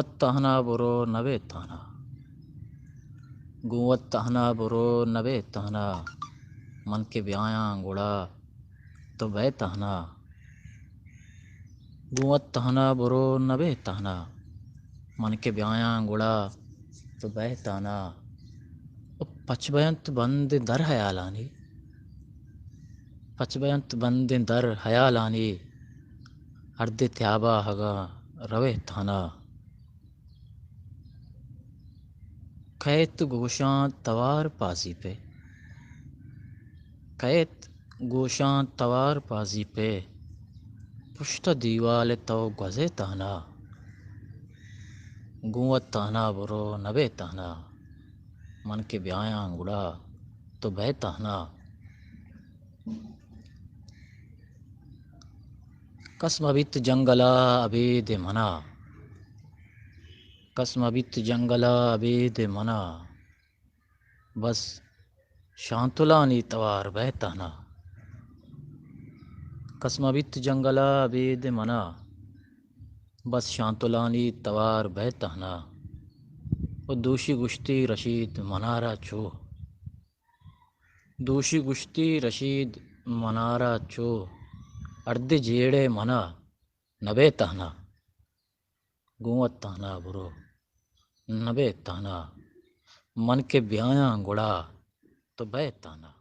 गुंवत तहना बुरो नबे तहना, गुंवत तहना बुरो नबे तहना, मन के ब्याया गुड़ा तो बह तहना। गुंवत तहना बुरो नबे तहना, मन के ब्याया गुड़ा तो बह तहना। पचबयंत बंद दर हयालानी, पचबयंत बंद दर हयालानी, अर्ध त्याबा हगा रवे थाना। कैत गोशां तवार पाजी पे, कैत गोशां तवार पाजी पे, पुष्ट दीवाल तो गजे तहना। गुंवत तहना बुरो नबे तहना, मन के ब्याया गुड़ा तो बह तहना। कसमबित जंगला अभेद मना, कसमबित जंगला अभेद मना, बस शांतुलानी तवार बह तहना। कसमबित जंगला अभेद मना, बस शांतुलानी तवार बह तहना। वो दोषी गुश्ती रशीद मनारा चो, दोषी गुश्ती रशीद मनारा चो, अर्ध जेड़े मना नबे तहना। गुंवत तहना बुरो नबे तहना, मन के ब्याया गुड़ा तो बह तहना।